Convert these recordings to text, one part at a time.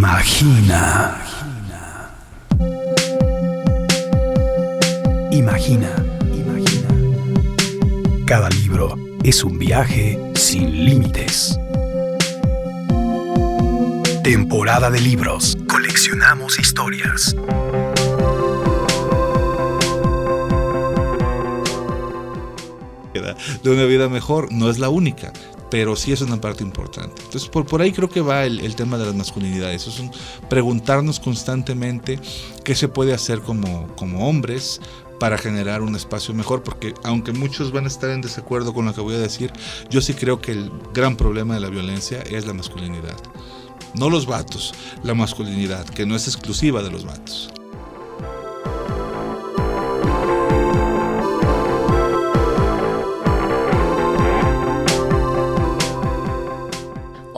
Imagina. Imagina. Cada libro es un viaje sin límites. Temporada de libros. Coleccionamos historias. De una vida mejor no es la única, pero sí es una parte importante. Entonces por ahí creo que va el tema de las masculinidades. Es preguntarnos constantemente qué se puede hacer como hombres para generar un espacio mejor, porque aunque muchos van a estar en desacuerdo con lo que voy a decir, yo sí creo que el gran problema de la violencia es la masculinidad. No los vatos, la masculinidad, que no es exclusiva de los vatos.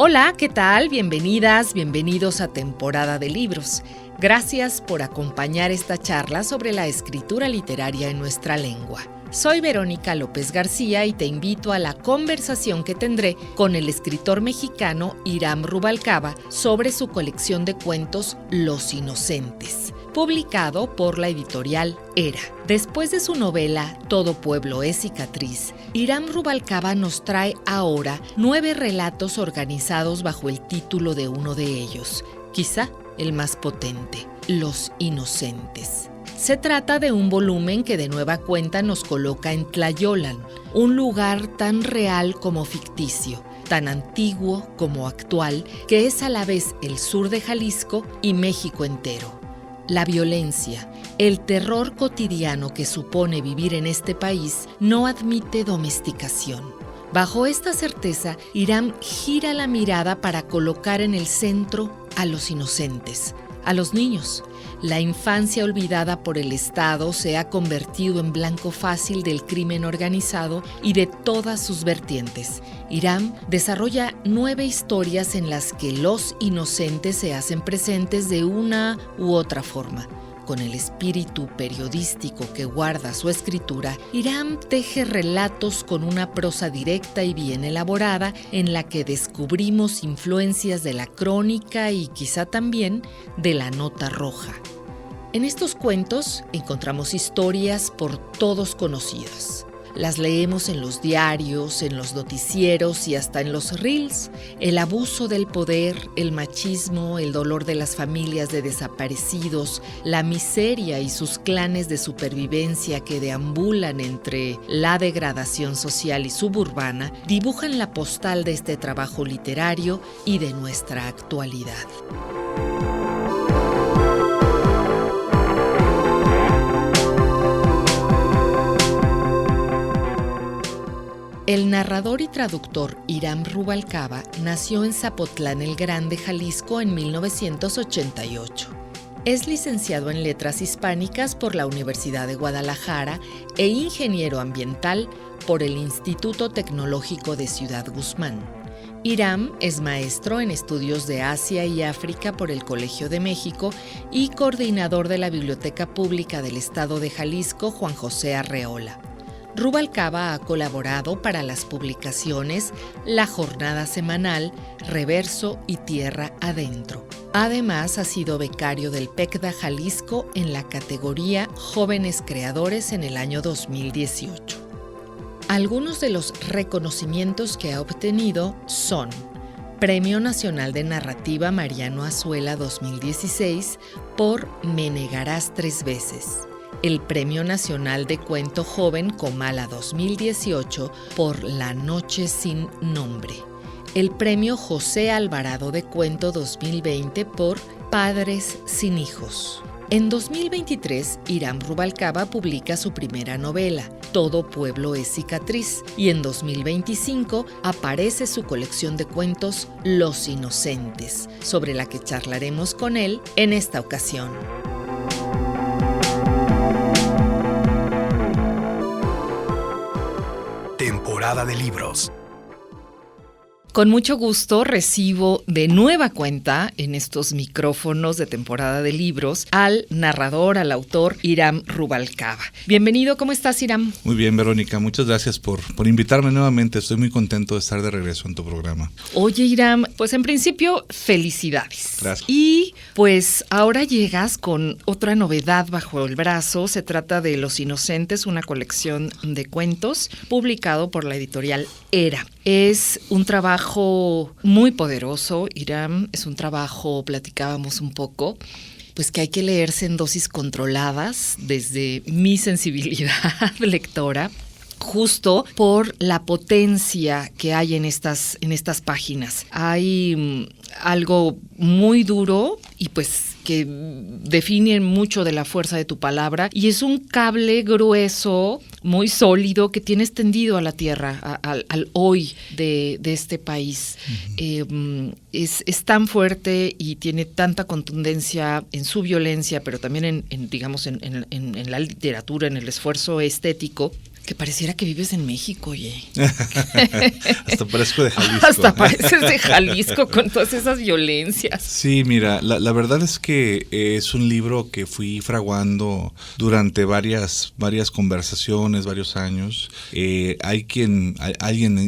Hola, ¿qué tal? Bienvenidas, bienvenidos a Temporada de Libros. Gracias por acompañar esta charla sobre la escritura literaria en nuestra lengua. Soy Verónica López García y te invito a la conversación que tendré con el escritor mexicano Hiram Rubalcaba sobre su colección de cuentos Los Inocentes, publicado por la editorial Era. Después de su novela Todo pueblo es cicatriz, Hiram Rubalcaba nos trae ahora 9 relatos organizados bajo el título de uno de ellos, quizá el más potente, Los Inocentes. Se trata de un volumen que de nueva cuenta nos coloca en Tlayolan, un lugar tan real como ficticio, tan antiguo como actual, que es a la vez el sur de Jalisco y México entero. La violencia, el terror cotidiano que supone vivir en este país no admite domesticación. Bajo esta certeza, Hiram gira la mirada para colocar en el centro a los inocentes, a los niños. La infancia olvidada por el Estado se ha convertido en blanco fácil del crimen organizado y de todas sus vertientes. Hiram desarrolla 9 historias en las que los inocentes se hacen presentes de una u otra forma. Con el espíritu periodístico que guarda su escritura, Hiram teje relatos con una prosa directa y bien elaborada en la que descubrimos influencias de la crónica y quizá también de la nota roja. En estos cuentos encontramos historias por todos conocidas. Las leemos en los diarios, en los noticieros y hasta en los reels. El abuso del poder, el machismo, el dolor de las familias de desaparecidos, la miseria y sus clanes de supervivencia que deambulan entre la degradación social y suburbana, dibujan la postal de este trabajo literario y de nuestra actualidad. El narrador y traductor Hiram Rubalcaba nació en Zapotlán el Grande, Jalisco, en 1988. Es licenciado en Letras Hispánicas por la Universidad de Guadalajara e ingeniero ambiental por el Instituto Tecnológico de Ciudad Guzmán. Hiram es maestro en estudios de Asia y África por el Colegio de México y coordinador de la Biblioteca Pública del Estado de Jalisco, Juan José Arreola. Rubalcaba ha colaborado para las publicaciones La Jornada Semanal, Reverso y Tierra Adentro. Además, ha sido becario del PECDA Jalisco en la categoría Jóvenes Creadores en el año 2018. Algunos de los reconocimientos que ha obtenido son Premio Nacional de Narrativa Mariano Azuela 2016 por Me negarás 3 veces. El Premio Nacional de Cuento Joven Comala 2018 por La Noche sin Nombre. El Premio José Alvarado de Cuento 2020 por Padres sin Hijos. En 2023, Hiram Rubalcaba publica su primera novela, Todo pueblo es cicatriz, y en 2025 aparece su colección de cuentos Los Inocentes, sobre la que charlaremos con él en esta ocasión. Temporada de libros. Con mucho gusto recibo de nueva cuenta en estos micrófonos de temporada de libros al narrador, al autor Hiram Rubalcaba. Bienvenido, ¿cómo estás, Hiram? Muy bien, Verónica, muchas gracias por invitarme nuevamente. Estoy muy contento de estar de regreso en tu programa. Oye, Hiram, pues en principio, felicidades. Gracias. Y pues ahora llegas con otra novedad bajo el brazo. Se trata de Los Inocentes, una colección de cuentos publicado por la editorial Era. Es un trabajo muy poderoso, Hiram, es un trabajo, platicábamos un poco, pues que hay que leerse en dosis controladas desde mi sensibilidad lectora, justo por la potencia que hay en estas páginas. Hay algo muy duro y pues que define mucho de la fuerza de tu palabra, y es un cable grueso, muy sólido, que tienes tendido a la tierra, al hoy de este país. Uh-huh. Es tan fuerte y tiene tanta contundencia en su violencia, pero también en la literatura, en el esfuerzo estético, que pareciera que vives en México, oye. Hasta parezco de Jalisco. Hasta pareces de Jalisco con todas esas violencias. Sí, mira, la verdad es que es un libro que fui fraguando durante varias conversaciones, varios años. Alguien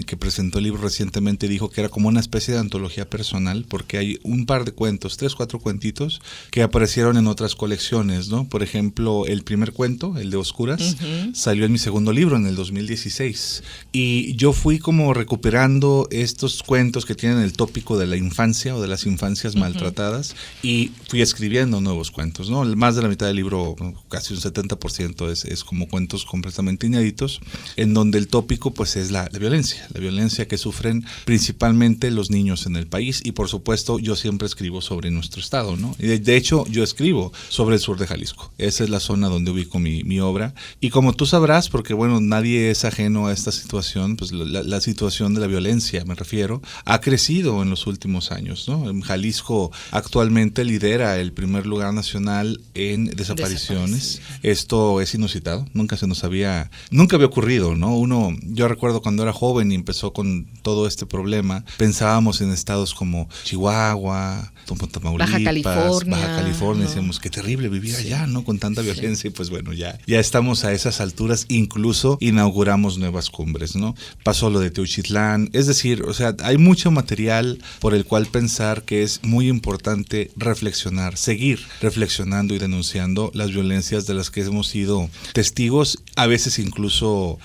que presentó el libro recientemente dijo que era como una especie de antología personal, porque hay un par de cuentos, 3, 4 cuentitos, que aparecieron en otras colecciones, ¿no? Por ejemplo, el primer cuento, el de Oscuras, uh-huh, salió en mi segundo libro, en el 2016, y yo fui como recuperando estos cuentos que tienen el tópico de la infancia o de las infancias maltratadas, y fui escribiendo nuevos cuentos, ¿no? Más de la mitad del libro, casi un 70% es como cuentos completamente inéditos, en donde el tópico pues es la violencia que sufren principalmente los niños en el país, y por supuesto yo siempre escribo sobre nuestro estado, ¿no? Y de hecho yo escribo sobre el sur de Jalisco, esa es la zona donde ubico mi obra, y como tú sabrás, porque bueno, nadie es ajeno a esta situación, pues la situación de la violencia, me refiero, ha crecido en los últimos años, ¿no? Jalisco actualmente lidera el primer lugar nacional en desapariciones. Esto es inusitado, nunca había ocurrido, ¿no? Yo recuerdo cuando era joven y empezó con todo este problema, pensábamos en estados como Chihuahua, Tamaulipas, Baja California, decíamos, qué terrible vivir allá, ¿no? Con tanta violencia, y pues bueno, ya estamos a esas alturas, incluso inauguramos nuevas cumbres, ¿no? Pasó lo de Teuchitlán, es decir, o sea, hay mucho material por el cual pensar que es muy importante reflexionar, seguir reflexionando y denunciando las violencias de las que hemos sido testigos, a veces incluso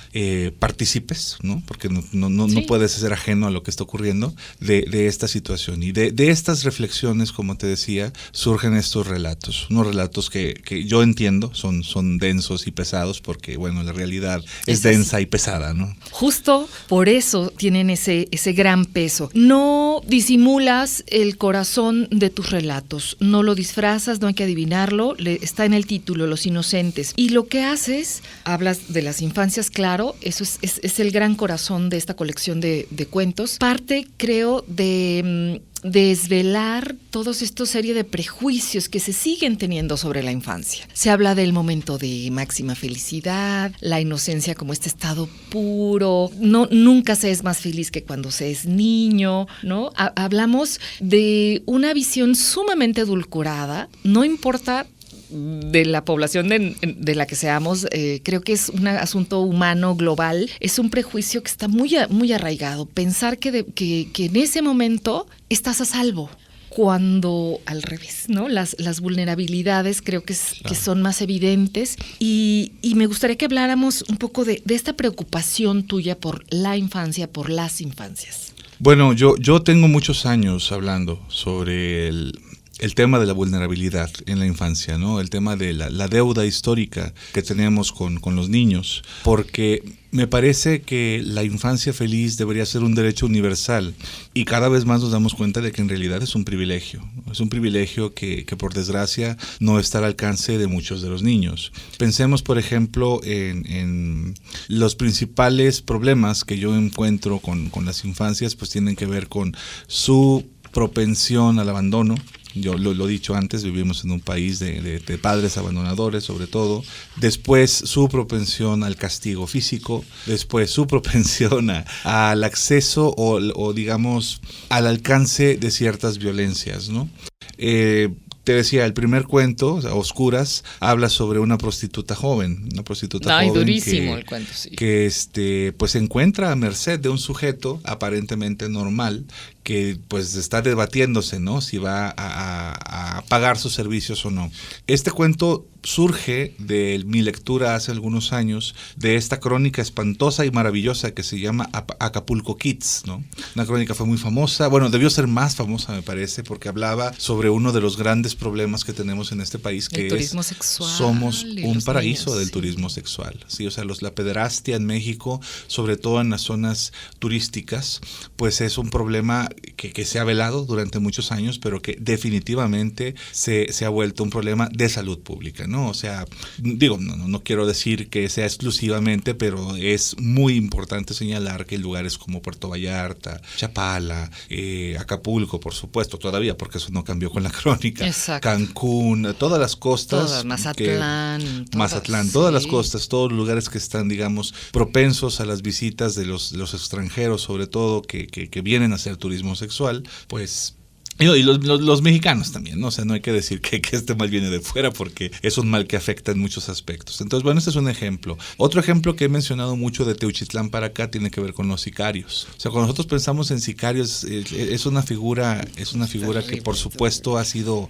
partícipes, ¿no? Porque no puedes ser ajeno a lo que está ocurriendo de esta situación, y de estas reflexiones, como te decía, surgen estos relatos, unos relatos que yo entiendo son densos y pesados, porque bueno, la realidad es densa y pesada, ¿no? Justo por eso tienen ese gran peso. No disimulas el corazón de tus relatos, no lo disfrazas, no hay que adivinarlo, está en el título, Los Inocentes. Y lo que haces, hablas de las infancias, claro, eso es el gran corazón de esta colección de cuentos. Parte, creo, de desvelar todos estos serie de prejuicios que se siguen teniendo sobre la infancia. Se habla del momento de máxima felicidad, la inocencia como este estado puro, nunca se es más feliz que cuando se es niño, ¿no? Hablamos de una visión sumamente edulcorada, no importa de la población de la que seamos, creo que es un asunto humano global, es un prejuicio que está muy arraigado, pensar que en ese momento estás a salvo, cuando al revés, ¿no? Las vulnerabilidades creo que son más evidentes, y me gustaría que habláramos un poco de esta preocupación tuya por la infancia, por las infancias. Bueno, yo tengo muchos años hablando sobre el tema de la vulnerabilidad en la infancia, ¿no? El tema de la deuda histórica que tenemos con los niños, porque me parece que la infancia feliz debería ser un derecho universal, y cada vez más nos damos cuenta de que en realidad es un privilegio que por desgracia no está al alcance de muchos de los niños. Pensemos, por ejemplo, en los principales problemas que yo encuentro con las infancias, pues tienen que ver con su propensión al abandono, Yo lo he dicho antes, vivimos en un país de padres abandonadores, sobre todo. Después su propensión al castigo físico, después su propensión al acceso o digamos al alcance de ciertas violencias, ¿no? Te decía, el primer cuento, o sea, Oscuras, habla sobre una prostituta joven, Ay, durísimo el cuento, sí. Que pues se encuentra a merced de un sujeto aparentemente normal que pues está debatiéndose, ¿no? Si va a pagar sus servicios o no. Este cuento surge de mi lectura hace algunos años de esta crónica espantosa y maravillosa que se llama Acapulco Kids, ¿no? Una crónica fue muy famosa, bueno, debió ser más famosa me parece, porque hablaba sobre uno de los grandes problemas que tenemos en este país, que el turismo sexual, somos un paraíso niños, del sí. turismo sexual, ¿sí? O sea, la pederastia en México, sobre todo en las zonas turísticas, pues es un problema que se ha velado durante muchos años, pero que definitivamente se ha vuelto un problema de salud pública, ¿no? O sea, digo, no quiero decir que sea exclusivamente, pero es muy importante señalar que lugares como Puerto Vallarta, Chapala, Acapulco, por supuesto, todavía, porque eso no cambió con la crónica. Exacto. Cancún, todas las costas. Todas, Mazatlán. Todas Sí. las costas, todos los lugares que están, digamos, propensos a las visitas de los extranjeros, sobre todo, que vienen a hacer turismo sexual, pues... Y los mexicanos también, ¿no? O sea, no hay que decir que este mal viene de fuera, porque es un mal que afecta en muchos aspectos. Entonces, bueno, este es un ejemplo. Otro ejemplo que he mencionado mucho de Teuchitlán para acá tiene que ver con los sicarios. O sea, cuando nosotros pensamos en sicarios, es una figura que por supuesto ha sido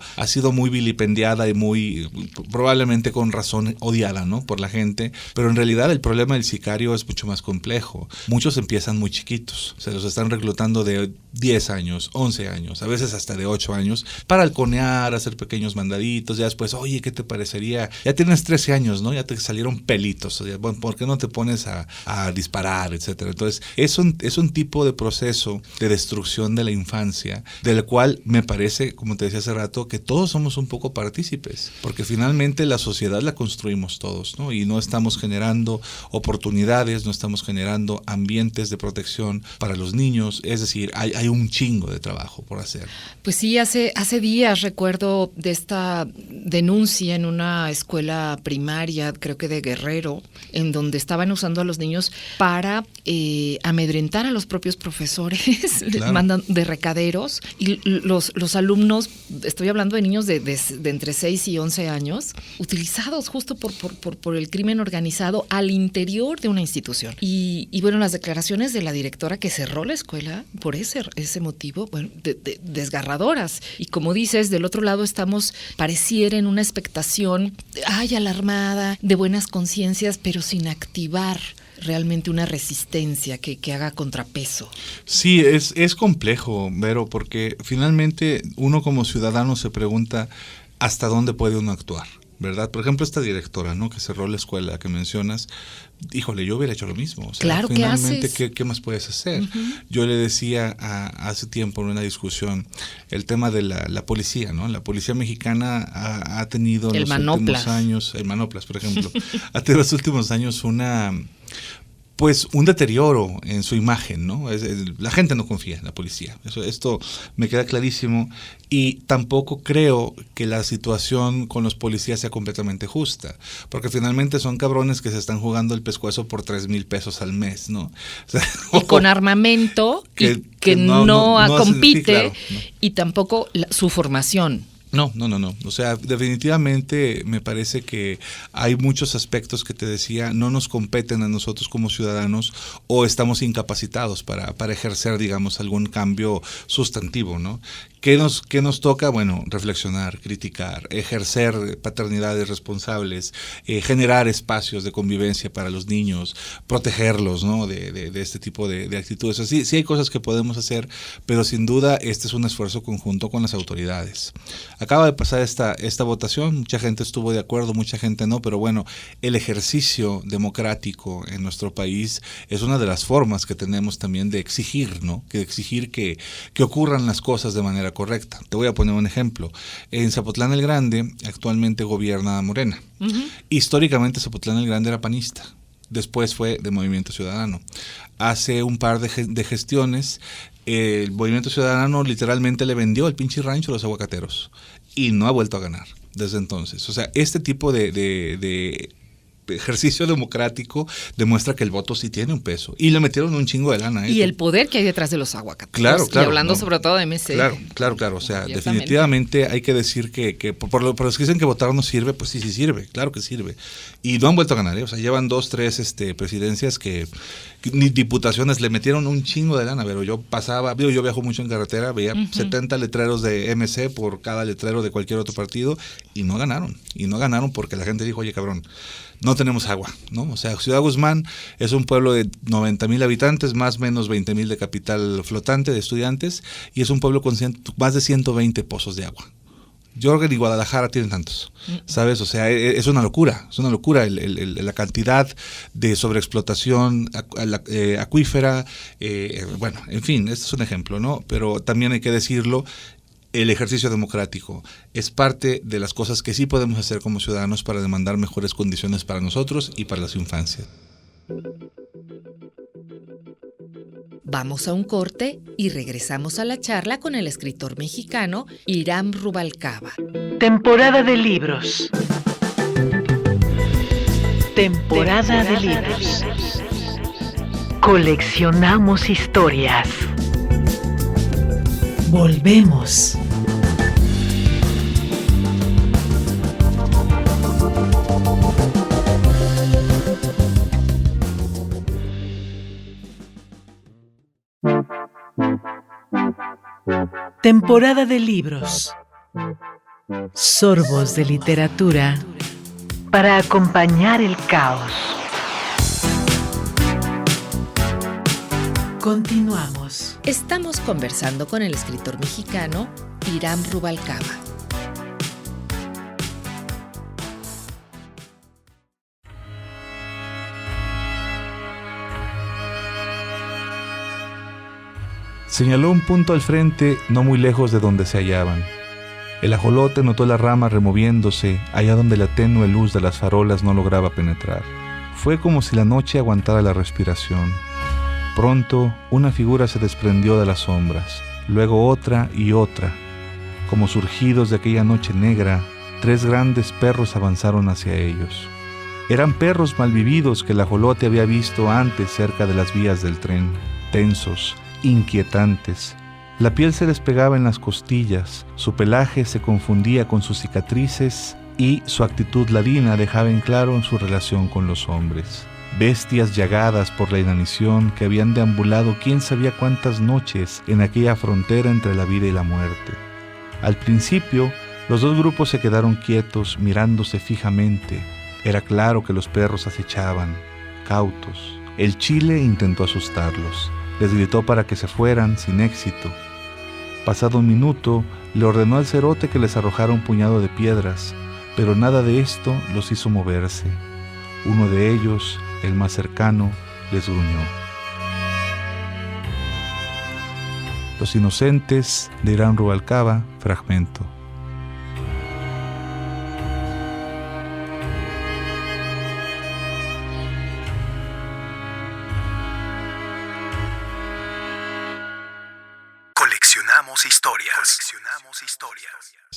muy vilipendiada y muy, probablemente con razón, odiada, ¿no? Por la gente. Pero en realidad el problema del sicario es mucho más complejo. Muchos empiezan muy chiquitos. Se los están reclutando de 10 años, 11 años, a veces hasta de 8 años, para halconear, hacer pequeños mandaditos. Ya después, oye, ¿qué te parecería? Ya tienes 13 años, ¿no? Ya te salieron pelitos. O sea, bueno, ¿por qué no te pones a disparar, etcétera? Entonces, es un tipo de proceso de destrucción de la infancia, del cual me parece, como te decía hace rato, que todos somos un poco partícipes, porque finalmente la sociedad la construimos todos, ¿no? Y no estamos generando oportunidades, no estamos generando ambientes de protección para los niños. Es decir, hay un chingo de trabajo por hacer. Pues sí, hace días recuerdo de esta denuncia en una escuela primaria, creo que de Guerrero, en donde estaban usando a los niños para amedrentar a los propios profesores, Claro. mandan de recaderos, y los alumnos, estoy hablando de niños de entre 6 y 11 años, utilizados justo por el crimen organizado al interior de una institución. Y bueno, las declaraciones de la directora que cerró la escuela por ese motivo, bueno, desgarradoras. Y como dices, del otro lado estamos, pareciera en una expectación, alarmada, de buenas conciencias, pero sin activar realmente una resistencia que haga contrapeso. Sí, es complejo, Vero, porque finalmente uno como ciudadano se pregunta hasta dónde puede uno actuar, ¿verdad? Por ejemplo, esta directora, ¿no? Que cerró la escuela que mencionas, híjole, yo hubiera hecho lo mismo. O sea, claro, finalmente, ¿qué haces? ¿qué más puedes hacer? Uh-huh. Yo le decía hace tiempo en una discusión el tema de la policía, ¿no? La policía mexicana ha tenido en los últimos años, el Manoplas, por ejemplo, ha tenido en los últimos años un deterioro en su imagen, ¿no? La gente no confía en la policía. Esto me queda clarísimo, y tampoco creo que la situación con los policías sea completamente justa, porque finalmente son cabrones que se están jugando el pescuezo por 3,000 pesos al mes, ¿no? O sea, y con armamento que no compite, claro, no. Y tampoco su formación. No. O sea, definitivamente me parece que hay muchos aspectos que te decía, no nos competen a nosotros como ciudadanos, o estamos incapacitados para ejercer, digamos, algún cambio sustantivo, ¿no? ¿Qué nos toca? Bueno, reflexionar, criticar, ejercer paternidades responsables, generar espacios de convivencia para los niños, protegerlos, ¿no? de este tipo de actitudes. Así, sí hay cosas que podemos hacer, pero sin duda este es un esfuerzo conjunto con las autoridades. Acaba de pasar esta votación, mucha gente estuvo de acuerdo, mucha gente no, pero bueno, el ejercicio democrático en nuestro país es una de las formas que tenemos también de exigir, ¿no? Que exigir que ocurran las cosas de manera correcta. Te voy a poner un ejemplo. En Zapotlán el Grande actualmente gobierna Morena. Uh-huh. Históricamente Zapotlán el Grande era panista. Después fue de Movimiento Ciudadano. Hace un par de gestiones el Movimiento Ciudadano literalmente le vendió el pinche rancho a los aguacateros y no ha vuelto a ganar desde entonces. O sea, este tipo de ejercicio democrático demuestra que el voto sí tiene un peso. Y le metieron un chingo de lana. Y el poder que hay detrás de los aguacateros. Claro. Y hablando sobre todo de MC. Claro. O sea, definitivamente hay que decir que por los que dicen que votar no sirve, pues sí sirve. Claro que sirve. Y no han vuelto a ganar, ¿eh? O sea, llevan 2, 3 presidencias que ni diputaciones le metieron un chingo de lana. Pero yo viajo mucho en carretera, veía 70 letreros de MC por cada letrero de cualquier otro partido y no ganaron. Y no ganaron porque la gente dijo, oye, cabrón, no tenemos agua, ¿no? O sea, Ciudad Guzmán es un pueblo de 90,000 habitantes, más o menos 20,000 de capital flotante de estudiantes, y es un pueblo con más de 120 pozos de agua. Yo creo que ni Guadalajara tienen tantos, ¿sabes? O sea, es una locura la cantidad de sobreexplotación acuífera, bueno, en fin, este es un ejemplo, ¿no? Pero también hay que decirlo, el ejercicio democrático es parte de las cosas que sí podemos hacer como ciudadanos para demandar mejores condiciones para nosotros y para las infancias. Vamos a un corte y regresamos a la charla con el escritor mexicano Hiram Rubalcaba. Temporada de libros. Temporada de libros. Coleccionamos historias. Volvemos. Temporada de libros. Sorbos de literatura para acompañar el caos. Continuamos. Estamos conversando con el escritor mexicano Hiram Rubalcaba. Señaló un punto al frente, no muy lejos de donde se hallaban. El ajolote notó la rama removiéndose allá donde la tenue luz de las farolas no lograba penetrar. Fue como si la noche aguantara la respiración. Pronto, una figura se desprendió de las sombras, luego otra y otra. Como surgidos de aquella noche negra, 3 grandes perros avanzaron hacia ellos. Eran perros malvividos que el ajolote había visto antes cerca de las vías del tren, tensos, inquietantes. La piel se les pegaba en las costillas, su pelaje se confundía con sus cicatrices y su actitud ladina dejaba en claro su relación con los hombres. Bestias llagadas por la inanición que habían deambulado quién sabía cuántas noches en aquella frontera entre la vida y la muerte. Al principio, los 2 grupos se quedaron quietos, mirándose fijamente. Era claro que los perros acechaban, cautos. El chile intentó asustarlos. Les gritó para que se fueran, sin éxito. Pasado un minuto, le ordenó al cerote que les arrojara un puñado de piedras, pero nada de esto los hizo moverse. Uno de ellos, el más cercano, les gruñó. Los inocentes de Hiram Rubalcaba, fragmento. Coleccionamos historias.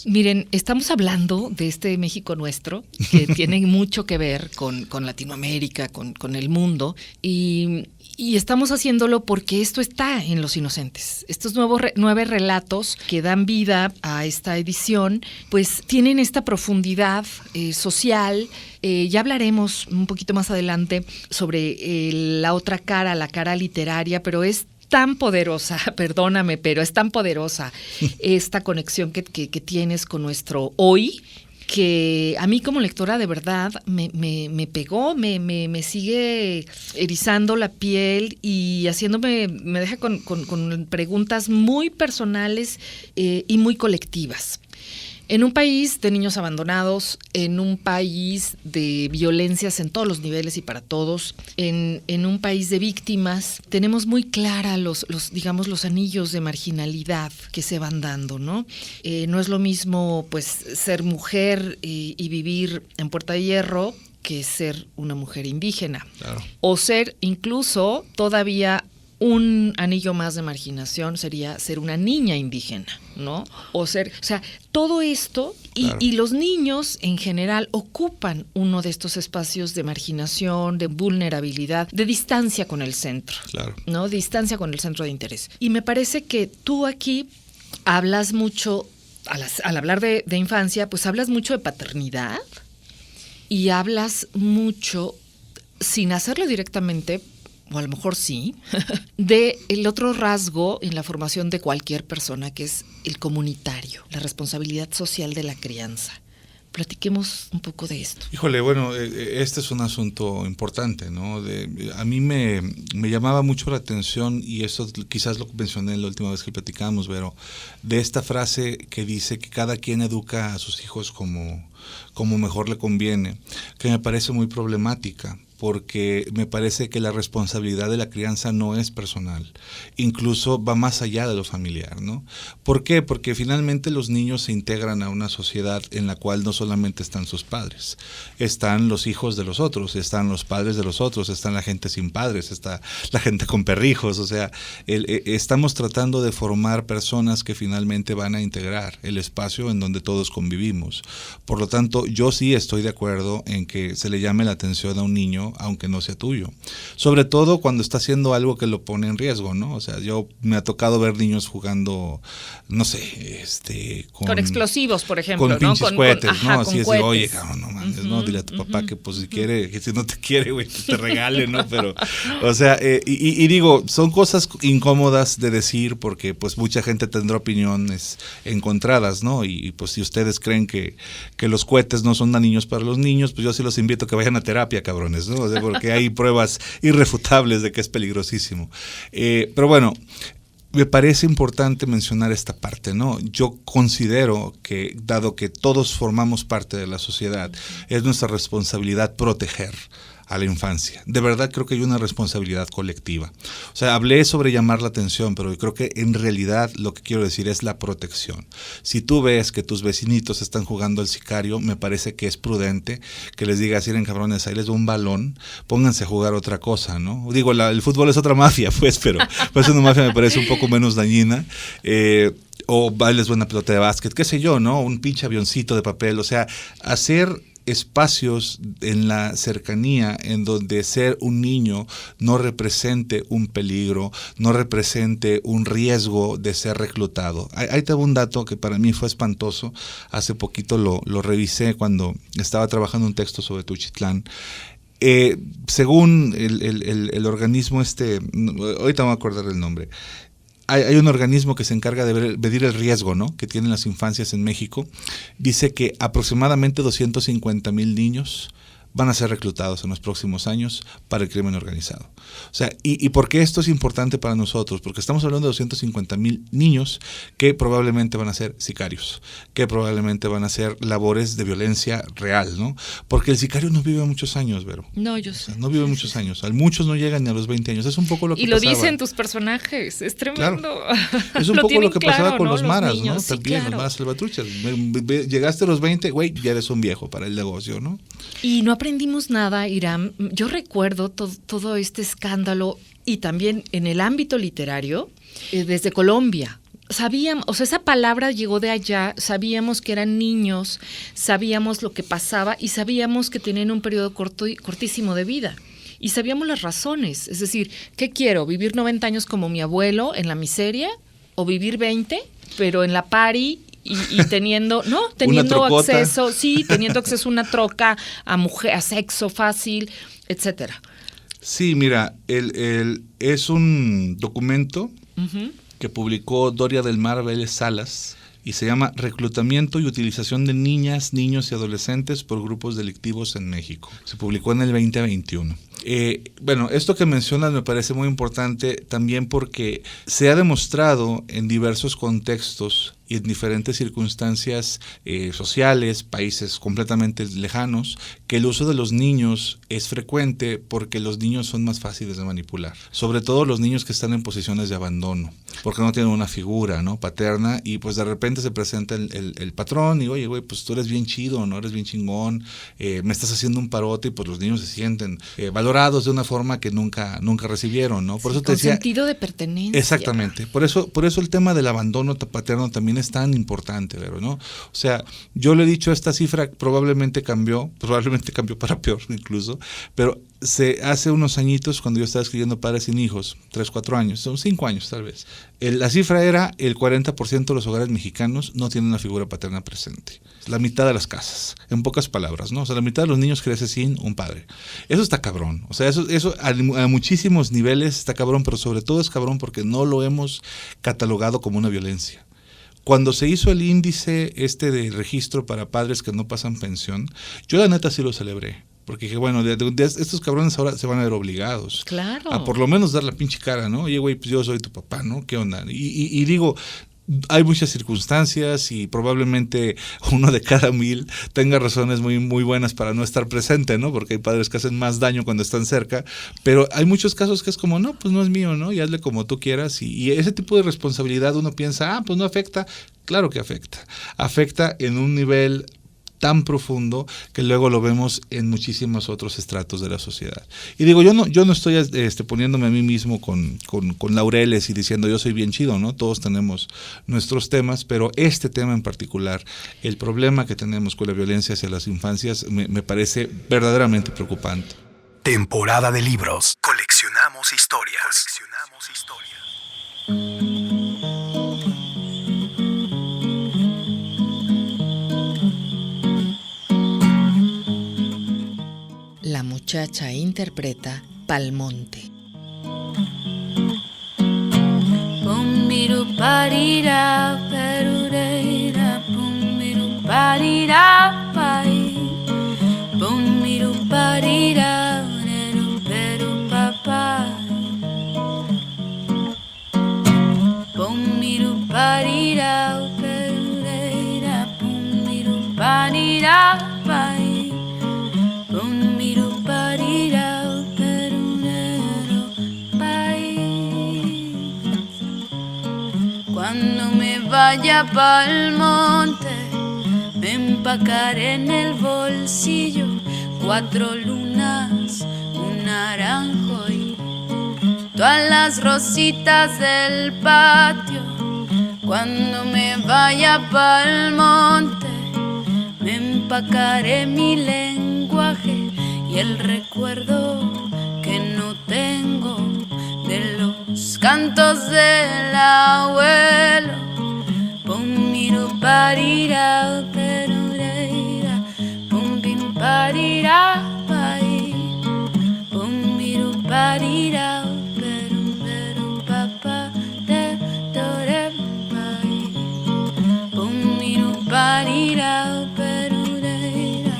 Miren, estamos hablando de este México nuestro, que tiene mucho que ver con Latinoamérica, con el mundo, y estamos haciéndolo porque esto está en Los Inocentes. Estos 9 relatos que dan vida a esta edición, pues tienen esta profundidad social. Ya hablaremos un poquito más adelante sobre la otra cara, la cara literaria, pero es tan poderosa, perdóname, pero es tan poderosa esta conexión que tienes con nuestro hoy, que a mí como lectora de verdad me pegó, me sigue erizando la piel y me deja con preguntas muy personales y muy colectivas. En un país de niños abandonados, en un país de violencias en todos los niveles y para todos, en un país de víctimas, tenemos muy clara los anillos de marginalidad que se van dando, ¿no? No es lo mismo, pues, ser mujer y vivir en Puerta de Hierro que ser una mujer indígena. Claro. O ser incluso todavía un anillo más de marginación sería ser una niña indígena, ¿no? O sea, todo esto Claro. y los niños en general ocupan uno de estos espacios de marginación, de vulnerabilidad, de distancia con el centro, Claro. ¿no? Distancia con el centro de interés. Y me parece que tú aquí hablas mucho, al hablar de infancia, pues hablas mucho de paternidad y hablas mucho, sin hacerlo directamente, o a lo mejor sí, de el otro rasgo en la formación de cualquier persona, que es el comunitario, la responsabilidad social de la crianza. Platiquemos un poco de esto. Híjole, bueno, este es un asunto importante, ¿no? A mí me llamaba mucho la atención, y eso quizás lo mencioné la última vez que platicamos, pero de esta frase que dice que cada quien educa a sus hijos como mejor le conviene, que me parece muy problemática, porque me parece que la responsabilidad de la crianza no es personal, incluso va más allá de lo familiar, ¿no? ¿Por qué? Porque finalmente los niños se integran a una sociedad en la cual no solamente están sus padres, están los hijos de los otros, están los padres de los otros, están la gente sin padres, está la gente con perrijos, o sea, estamos tratando de formar personas que finalmente van a integrar el espacio en donde todos convivimos. Por lo tanto, yo sí estoy de acuerdo en que se le llame la atención a un niño, aunque no sea tuyo. Sobre todo cuando está haciendo algo que lo pone en riesgo, ¿no? O sea, me ha tocado ver niños jugando, no sé, con explosivos, por ejemplo, con ¿no? pinches cohetes, ajá, ¿no? con Así es cohetes. de, oye, cabrón, no mames, ¿no? Dile a tu papá que pues si quiere, que si no te quiere, güey, que te regale, ¿no? Pero, o sea, y digo, son cosas incómodas de decir porque pues mucha gente tendrá opiniones encontradas, ¿no? Y pues si ustedes creen que los cohetes no son dañinos para los niños, pues yo sí los invito a que vayan a terapia, cabrones, ¿no? O sea, porque hay pruebas irrefutables de que es peligrosísimo. Pero bueno, me parece importante mencionar esta parte, ¿no? Yo considero que, dado que todos formamos parte de la sociedad, es nuestra responsabilidad proteger a la infancia. De verdad creo que hay una responsabilidad colectiva. O sea, hablé sobre llamar la atención, pero yo creo que en realidad lo que quiero decir es la protección. Si tú ves que tus vecinitos están jugando al sicario, me parece que es prudente que les digas, miren cabrones, ahí les doy un balón, pónganse a jugar otra cosa, ¿no? Digo, el fútbol es otra mafia, pues, pero pues una mafia me parece un poco menos dañina. O bailes una pelota de básquet, qué sé yo, ¿no? Un pinche avioncito de papel, o sea, hacer espacios en la cercanía en donde ser un niño no represente un peligro, no represente un riesgo de ser reclutado. Ahí tengo un dato que para mí fue espantoso. Hace poquito lo revisé cuando estaba trabajando un texto sobre Tuxtlan. Según el organismo ahorita me voy a acordar el nombre. Hay un organismo que se encarga de medir el riesgo, ¿no?, que tienen las infancias en México. Dice que aproximadamente 250,000 niños van a ser reclutados en los próximos años para el crimen organizado. O sea, ¿y por qué esto es importante para nosotros? Porque estamos hablando de 250,000 niños que probablemente van a ser sicarios, que probablemente van a hacer labores de violencia real, ¿no? Porque el sicario no vive muchos años, Vero. No, yo sé. O sea, no vive muchos años. Muchos no llegan ni a los 20 años. Es un poco lo que pasaba. Y lo pasaba. dicen tus personajes. Es tremendo. Claro. Es un poco lo que pasaba con los maras, niños, ¿no? sí, También, claro. los maras salvatruchas. Llegaste a los 20, güey, ya eres un viejo para el negocio, ¿no? Y no aprendimos nada, Iram. Yo recuerdo todo este escándalo y también en el ámbito literario desde Colombia. Sabíamos, o sea, esa palabra llegó de allá, sabíamos que eran niños, sabíamos lo que pasaba y sabíamos que tenían un periodo cortísimo de vida. Y sabíamos las razones, es decir, ¿qué quiero? ¿Vivir 90 años como mi abuelo en la miseria? ¿O vivir 20, pero en la party y teniendo acceso, teniendo acceso a una troca, a sexo fácil, etcétera? Sí, mira, es un documento que publicó Doria del Mar Vélez Salas y se llama Reclutamiento y utilización de niñas, niños y adolescentes por grupos delictivos en México. Se publicó en el 2021. Bueno, esto que mencionas me parece muy importante también porque se ha demostrado en diversos contextos y en diferentes circunstancias sociales, países completamente lejanos, que el uso de los niños es frecuente porque los niños son más fáciles de manipular. Sobre todo los niños que están en posiciones de abandono, porque no tienen una figura, ¿no?, paterna, y pues de repente se presenta el patrón y, oye, güey, pues tú eres bien chido, ¿no? Eres bien chingón, me estás haciendo un parote, y pues los niños se sienten, valor valorados de una forma que nunca recibieron, ¿no? Por eso te con decía, sentido de pertenencia. exactamente. Por eso el tema del abandono paterno también es tan importante, ¿no? O sea, yo le he dicho, esta cifra probablemente cambió para peor incluso, pero hace unos añitos, cuando yo estaba escribiendo Padres sin Hijos, 3, 4 años, son 5 años tal vez, la cifra era el 40% de los hogares mexicanos no tienen una figura paterna presente. La mitad de las casas, en pocas palabras, ¿no? O sea, la mitad de los niños crece sin un padre. Eso está cabrón. O sea, eso a muchísimos niveles está cabrón, pero sobre todo es cabrón porque no lo hemos catalogado como una violencia. Cuando se hizo el índice de registro para padres que no pasan pensión, yo la neta sí lo celebré. Porque dije, bueno, estos cabrones ahora se van a ver obligados. Claro. A por lo menos dar la pinche cara, ¿no? Oye, güey, pues yo soy tu papá, ¿no? ¿Qué onda? Y digo, hay muchas circunstancias y probablemente 1 de cada 1000 tenga razones muy, muy buenas para no estar presente, ¿no? Porque hay padres que hacen más daño cuando están cerca, pero hay muchos casos que es como, no, pues no es mío, ¿no? Y hazle como tú quieras. Y ese tipo de responsabilidad uno piensa, pues no afecta. Claro que afecta. Afecta en un nivel tan profundo que luego lo vemos en muchísimos otros estratos de la sociedad. Y digo, yo no estoy poniéndome a mí mismo con laureles y diciendo yo soy bien chido, ¿no? Todos tenemos nuestros temas, pero este tema en particular, el problema que tenemos con la violencia hacia las infancias, me parece verdaderamente preocupante. Temporada de libros. Coleccionamos historias. La muchacha interpreta Palmonte. Pumbiru parira perureira, pumbiru parira pai, pumbiru parira neru peru papai, pumbiru parira perureira, pumbiru parira pai. Cuando me vaya pa'l monte, me empacaré en el bolsillo 4 lunas, un naranjo y todas las rositas del patio. Cuando me vaya pa'l monte, me empacaré mi lenguaje y el recuerdo que no tengo de los cantos del abuelo. Pum-miru parira perureira, pum-pim parira pai, pum-miru parira peru papa de dore pai, pum-miru parira perureira,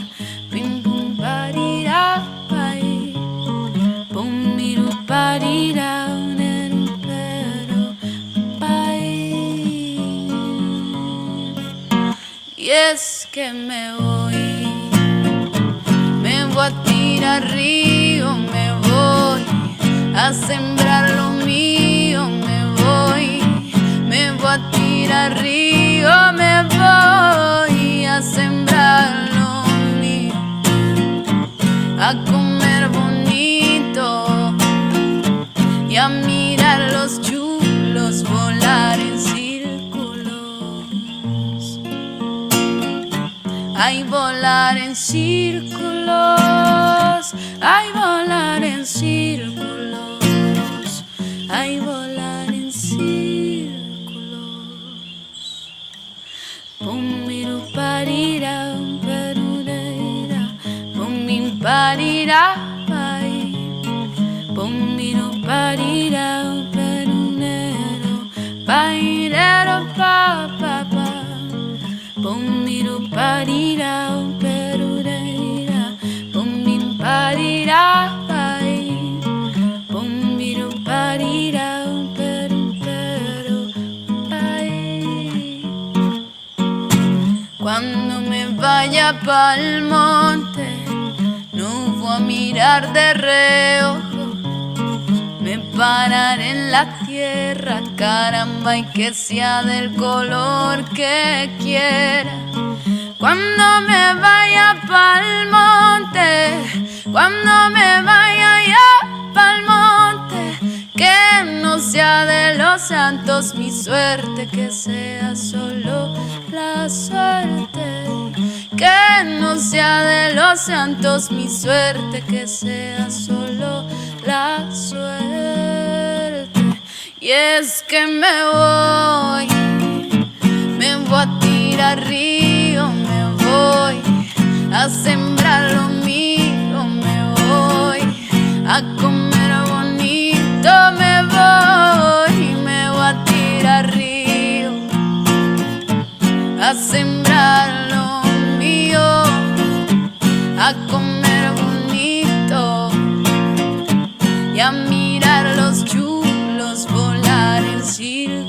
pim pum parira pai, pum-miru parira neru peru pai. Y es que me voy a tirar río, me voy a sembrar lo mío, me voy a tirar río, me voy a sembrar lo mío, a comer bonito y a mirar los chulos volar en círculos, ay, volar en círculos, ay, volar en círculos, ay, volar en círculos. Pum-miru parira perureira, pum-min parira pai, pum-miru parira perunero, pairero pa pa pa, pum-miru parira perureira, pum-min parira pai, pum-miru parira peru pai. Cuando me vaya pa'l monte, no voy a mirar de reojo, me pararé en la tierra, caramba, y que sea del color que quiera. Cuando me vaya pa'l monte, cuando me vaya santos mi suerte, que sea solo la suerte. Que no sea de los santos mi suerte, que sea solo la suerte. Y es que me voy a tirar río, me voy a sembrar lo mío, me voy a comer bonito, me voy a tirar río, a sembrar lo mío, a comer bonito y a mirar los chulos volar en círculos.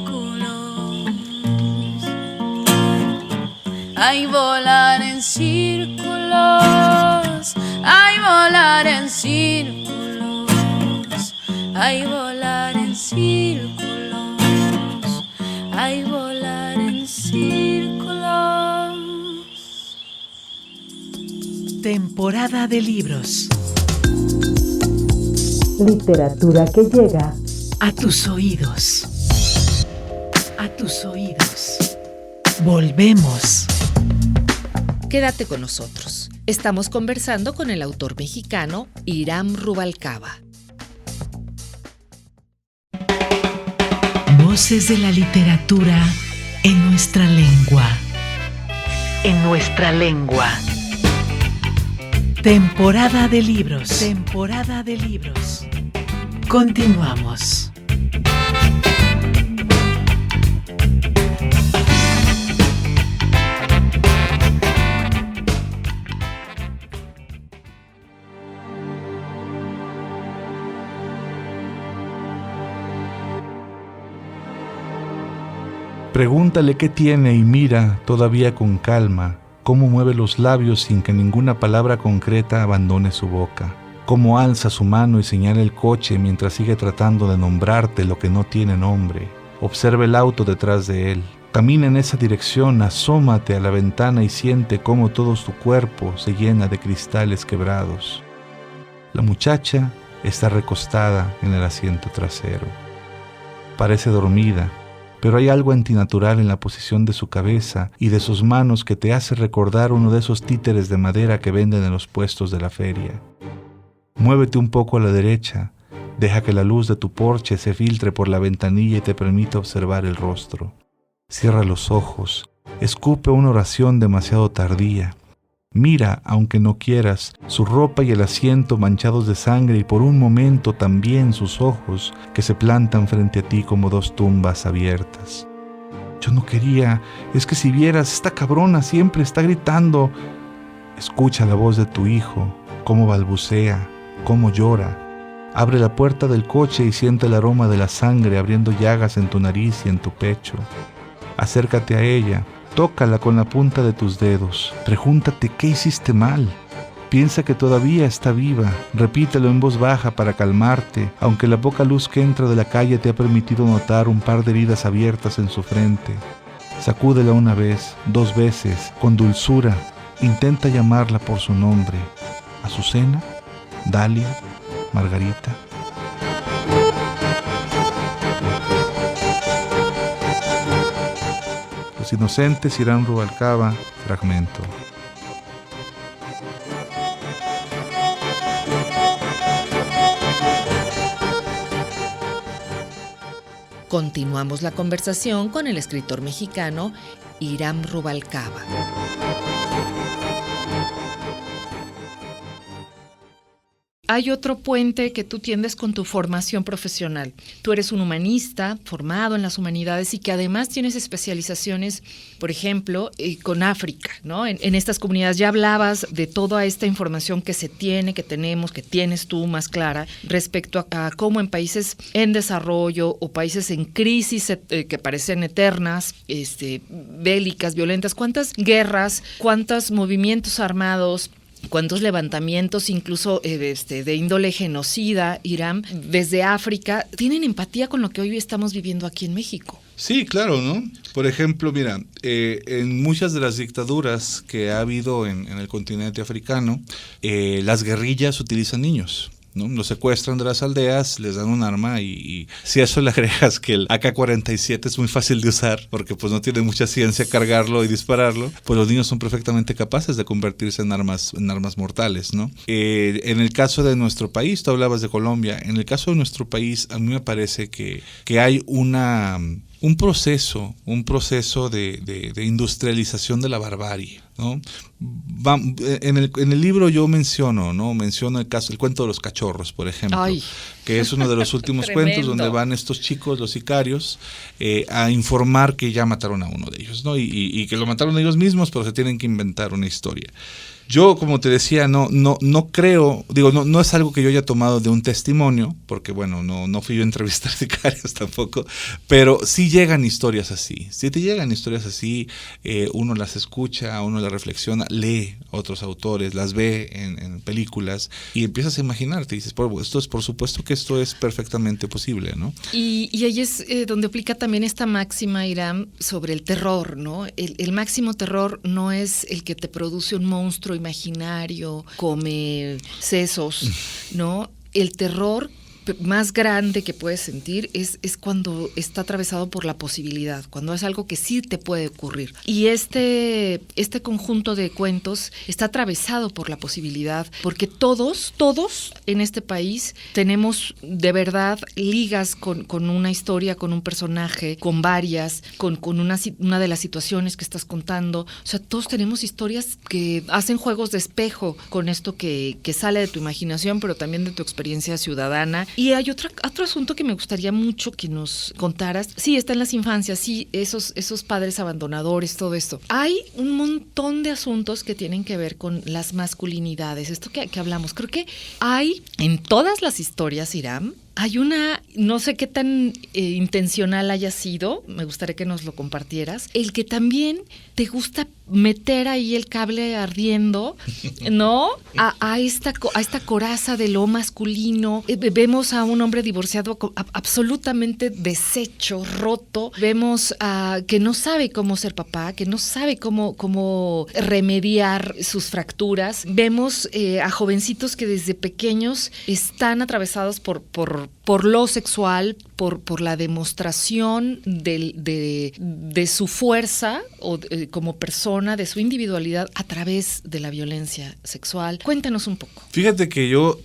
Ay, volar en círculos, ay, volar en círculos, ay, volar en círculos, ay, volar en círculos. Temporada de libros. Literatura que llega a tus oídos. A tus oídos. Volvemos. Quédate con nosotros. Estamos conversando con el autor mexicano Hiram Rubalcaba. Voces de la literatura en nuestra lengua. En nuestra lengua. Temporada de libros. Temporada de libros. Continuamos. Pregúntale qué tiene y mira todavía con calma cómo mueve los labios sin que ninguna palabra concreta abandone su boca, cómo alza su mano y señala el coche mientras sigue tratando de nombrarte lo que no tiene nombre. Observa el auto detrás de él. Camina en esa dirección, asómate a la ventana y siente cómo todo tu cuerpo se llena de cristales quebrados. La muchacha está recostada en el asiento trasero. Parece dormida, pero hay algo antinatural en la posición de su cabeza y de sus manos que te hace recordar uno de esos títeres de madera que venden en los puestos de la feria. Muévete un poco a la derecha, deja que la luz de tu porche se filtre por la ventanilla y te permita observar el rostro. Cierra los ojos, escupe una oración demasiado tardía. Mira, aunque no quieras, su ropa y el asiento manchados de sangre y por un momento también sus ojos que se plantan frente a ti como dos tumbas abiertas. Yo no quería, es que si vieras, esta cabrona siempre está gritando. Escucha la voz de tu hijo, cómo balbucea, cómo llora. Abre la puerta del coche y siente el aroma de la sangre abriendo llagas en tu nariz y en tu pecho. Acércate a ella. Tócala con la punta de tus dedos. Pregúntate qué hiciste mal. Piensa que todavía está viva. Repítelo en voz baja para calmarte, aunque la poca luz que entra de la calle te ha permitido notar un par de heridas abiertas en su frente. Sacúdela una vez, 2 veces, con dulzura. Intenta llamarla por su nombre. Azucena, Dalia, Margarita. Los inocentes, Hiram Rubalcaba, fragmento. Continuamos la conversación con el escritor mexicano Hiram Rubalcaba. Hay otro puente que tú tiendes con tu formación profesional. Tú eres un humanista formado en las humanidades y que además tienes especializaciones, por ejemplo, con África, ¿no? En estas comunidades ya hablabas de toda esta información que se tiene, que tenemos, que tienes tú más clara respecto a cómo en países en desarrollo o países en crisis que parecen eternas, bélicas, violentas, cuántas guerras, cuántos movimientos armados, cuántos levantamientos incluso de índole genocida, Hiram, desde África, tienen empatía con lo que hoy estamos viviendo aquí en México. Sí, claro, ¿no? Por ejemplo, mira, en muchas de las dictaduras que ha habido en el continente africano, las guerrillas utilizan niños, ¿no? Los secuestran de las aldeas, les dan un arma y si a eso le agregas que el AK-47 es muy fácil de usar porque pues no tiene mucha ciencia cargarlo y dispararlo, pues los niños son perfectamente capaces de convertirse en armas mortales, ¿no? En el caso de nuestro país, tú hablabas de Colombia, en el caso de nuestro país a mí me parece que hay un proceso de industrialización de la barbarie, ¿no? En el libro yo menciono el cuento de los cachorros, por ejemplo. Ay. Que es uno de los últimos cuentos donde van estos chicos, los sicarios, a informar que ya mataron a uno de ellos, ¿no? Y que lo mataron ellos mismos, pero se tienen que inventar una historia. Yo, como te decía, no creo, no es algo que yo haya tomado de un testimonio, porque bueno, no fui yo a entrevistar sicarios tampoco, pero sí llegan historias así. Si te llegan historias así, uno las escucha, uno las reflexiona, lee otros autores, las ve en películas y empiezas a imaginarte, dices, por supuesto que esto es perfectamente posible, ¿no? Y ahí es donde aplica también esta máxima, Hiram, sobre el terror, ¿no? El máximo terror no es el que te produce un monstruo imaginario, come sesos, ¿no? El terror más grande que puedes sentir es cuando está atravesado por la posibilidad, cuando es algo que sí te puede ocurrir. Y este conjunto de cuentos está atravesado por la posibilidad, porque todos en este país tenemos de verdad ligas con una historia, con un personaje, con varias, con una de las situaciones que estás contando. O sea, todos tenemos historias que hacen juegos de espejo con esto que sale de tu imaginación, pero también de tu experiencia ciudadana. Y hay otro asunto que me gustaría mucho que nos contaras. Sí, está en las infancias, sí, esos padres abandonadores, todo esto. Hay un montón de asuntos que tienen que ver con las masculinidades, esto que hablamos. Creo que hay en todas las historias, Hiram, hay una, no sé qué tan intencional haya sido, me gustaría que nos lo compartieras, el que también te gusta meter ahí el cable ardiendo, ¿no? A esta coraza de lo masculino. Vemos a un hombre divorciado absolutamente deshecho, roto. Vemos a que no sabe cómo ser papá, que no sabe cómo remediar sus fracturas. Vemos a jovencitos que desde pequeños están atravesados por lo sexual, por la demostración de su fuerza o como persona, de su individualidad a través de la violencia sexual. Cuéntanos un poco. Fíjate que yo,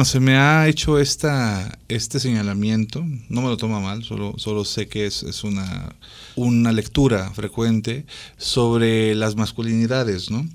se me ha hecho este señalamiento, no me lo toma mal, solo sé que es una lectura frecuente sobre las masculinidades, ¿no?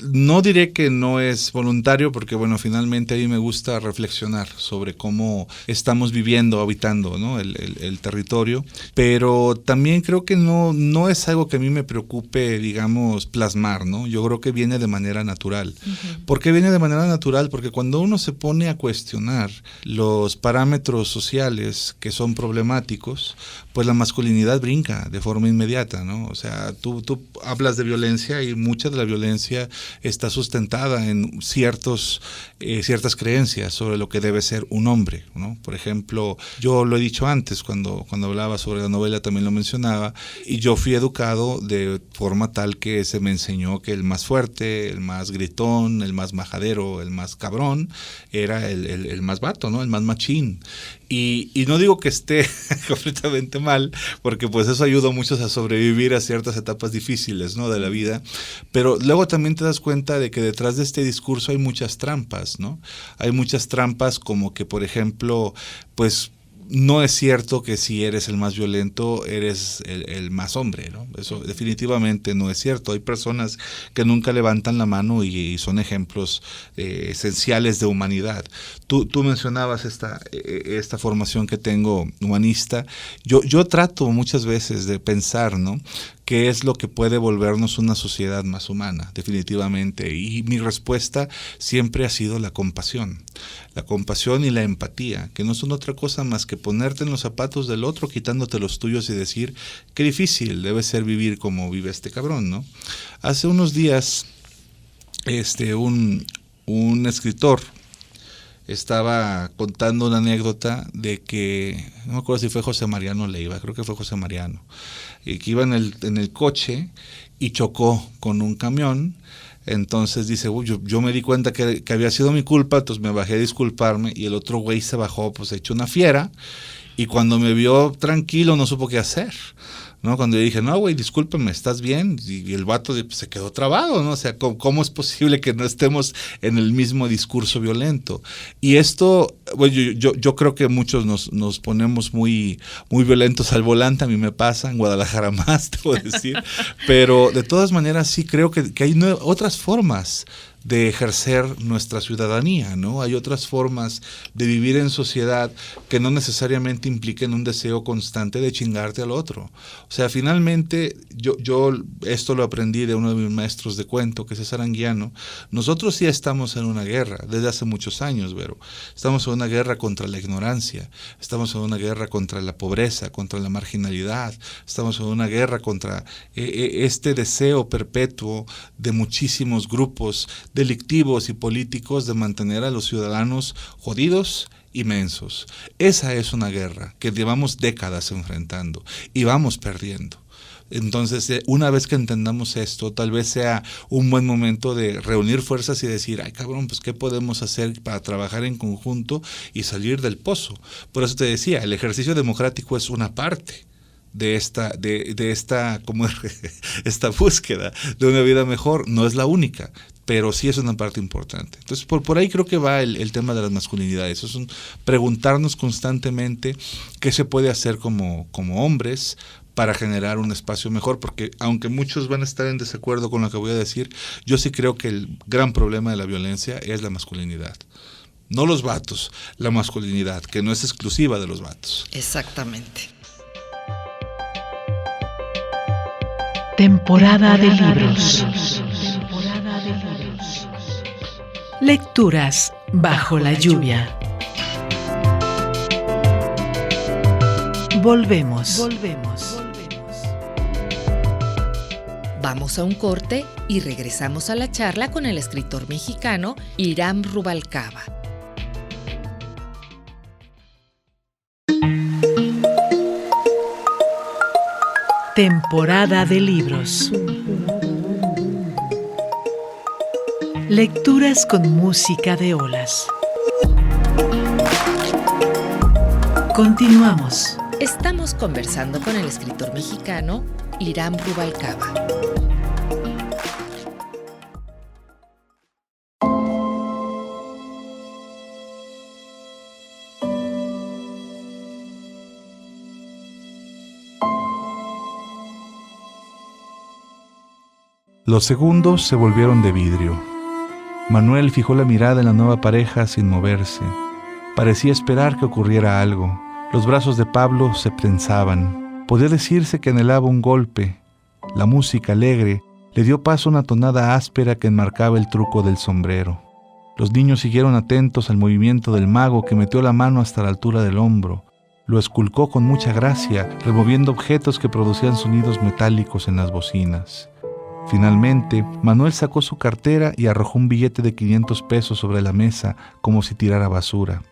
No diré que no es voluntario porque, finalmente a mí me gusta reflexionar sobre cómo estamos viviendo, habitando, ¿no? el territorio, pero también creo que no es algo que a mí me preocupe, digamos, plasmar, ¿no? Yo creo que viene de manera natural. Uh-huh. ¿Por qué viene de manera natural? Porque cuando uno se pone a cuestionar los parámetros sociales que son problemáticos, pues la masculinidad brinca de forma inmediata, ¿no? O sea, tú hablas de violencia y mucha de la violencia está sustentada en ciertas creencias sobre lo que debe ser un hombre, ¿no? Por ejemplo, yo lo he dicho antes, cuando hablaba sobre la novela también lo mencionaba, y yo fui educado de forma tal que se me enseñó que el más fuerte, el más gritón, el más majadero, el más cabrón, era el más vato, ¿no? El más machín. Y no digo que esté completamente mal, porque pues eso ayuda a muchos a sobrevivir a ciertas etapas difíciles, ¿no? de la vida, pero luego también te das cuenta de que detrás de este discurso hay muchas trampas, ¿no? Hay muchas trampas como que, por ejemplo, pues no es cierto que si eres el más violento eres el más hombre, ¿no? Eso definitivamente no es cierto. Hay personas que nunca levantan la mano y son ejemplos esenciales de humanidad. Tú mencionabas esta formación que tengo humanista. Yo trato muchas veces de pensar, ¿no? ¿Qué es lo que puede volvernos una sociedad más humana? Definitivamente. Y mi respuesta siempre ha sido la compasión y la empatía, que no son otra cosa más que ponerte en los zapatos del otro, quitándote los tuyos y decir, qué difícil debe ser vivir como vive este cabrón, ¿no? Hace unos días, un escritor estaba contando una anécdota de que, no me acuerdo si fue José Mariano Leiva, creo que fue José Mariano, que iba en el coche y chocó con un camión. Entonces dice, yo me di cuenta que había sido mi culpa, entonces me bajé a disculparme y el otro güey se bajó pues hecho una fiera y cuando me vio tranquilo no supo qué hacer, ¿no? Cuando yo dije, no, güey, discúlpame, ¿estás bien? Y el vato pues, se quedó trabado, ¿no? O sea, ¿cómo es posible que no estemos en el mismo discurso violento? Y esto, bueno, yo creo que muchos nos ponemos muy, muy violentos al volante, a mí me pasa, en Guadalajara más, te voy a decir, pero de todas maneras sí creo que hay otras formas de ejercer nuestra ciudadanía, ¿no? Hay otras formas de vivir en sociedad que no necesariamente impliquen un deseo constante de chingarte al otro. O sea, finalmente, yo esto lo aprendí de uno de mis maestros de cuento, que es César Anguiano. Nosotros sí estamos en una guerra, desde hace muchos años, Vero. Estamos en una guerra contra la ignorancia, estamos en una guerra contra la pobreza, contra la marginalidad, estamos en una guerra contra este deseo perpetuo de muchísimos grupos delictivos y políticos de mantener a los ciudadanos jodidos y mensos. Esa es una guerra que llevamos décadas enfrentando y vamos perdiendo. Entonces, una vez que entendamos esto, tal vez sea un buen momento de reunir fuerzas y decir, ay cabrón, pues ¿qué podemos hacer para trabajar en conjunto y salir del pozo? Por eso te decía, el ejercicio democrático es una parte de esta búsqueda de una vida mejor, no es la única, pero sí es una parte importante. Entonces, por ahí creo que va el tema de las masculinidades. Es preguntarnos constantemente qué se puede hacer como hombres para generar un espacio mejor, porque aunque muchos van a estar en desacuerdo con lo que voy a decir, yo sí creo que el gran problema de la violencia es la masculinidad. No los vatos, la masculinidad, que no es exclusiva de los vatos. Exactamente. Temporada de libros. Lecturas bajo la lluvia. Volvemos. Vamos a un corte y regresamos a la charla con el escritor mexicano Hiram Rubalcaba. Temporada de libros. Lecturas con música de olas. Continuamos. Estamos conversando con el escritor mexicano Hiram Rubalcaba. Los segundos se volvieron de vidrio. Manuel fijó la mirada en la nueva pareja sin moverse. Parecía esperar que ocurriera algo. Los brazos de Pablo se prensaban. Podía decirse que anhelaba un golpe. La música alegre le dio paso a una tonada áspera que enmarcaba el truco del sombrero. Los niños siguieron atentos al movimiento del mago, que metió la mano hasta la altura del hombro. Lo esculcó con mucha gracia, removiendo objetos que producían sonidos metálicos en las bocinas. Finalmente, Manuel sacó su cartera y arrojó un billete de 500 pesos sobre la mesa como si tirara basura.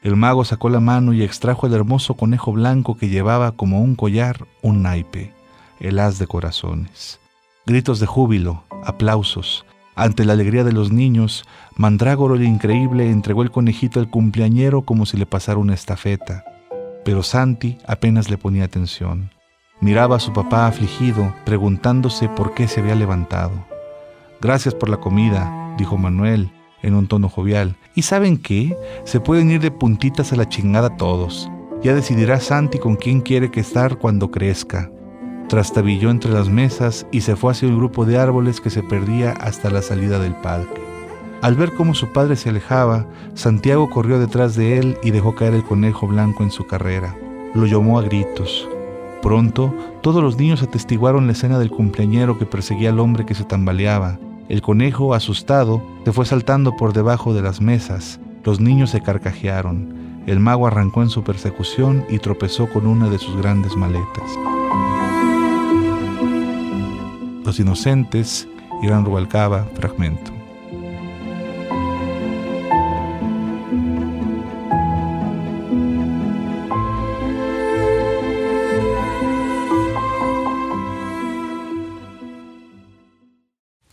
El mago sacó la mano y extrajo el hermoso conejo blanco que llevaba como un collar un naipe, el as de corazones. Gritos de júbilo, aplausos. Ante la alegría de los niños, Mandrágoro el increíble entregó el conejito al cumpleañero como si le pasara una estafeta. Pero Santi apenas le ponía atención. Miraba a su papá afligido, preguntándose por qué se había levantado. «Gracias por la comida», dijo Manuel, en un tono jovial. «¿Y saben qué? Se pueden ir de puntitas a la chingada todos. Ya decidirá Santi con quién quiere que estar cuando crezca». Trastabilló entre las mesas y se fue hacia un grupo de árboles que se perdía hasta la salida del parque. Al ver cómo su padre se alejaba, Santiago corrió detrás de él y dejó caer el conejo blanco en su carrera. Lo llamó a gritos. Pronto, todos los niños atestiguaron la escena del cumpleañero que perseguía al hombre que se tambaleaba. El conejo, asustado, se fue saltando por debajo de las mesas. Los niños se carcajearon. El mago arrancó en su persecución y tropezó con una de sus grandes maletas. Los inocentes, Hiram Rubalcaba, fragmento.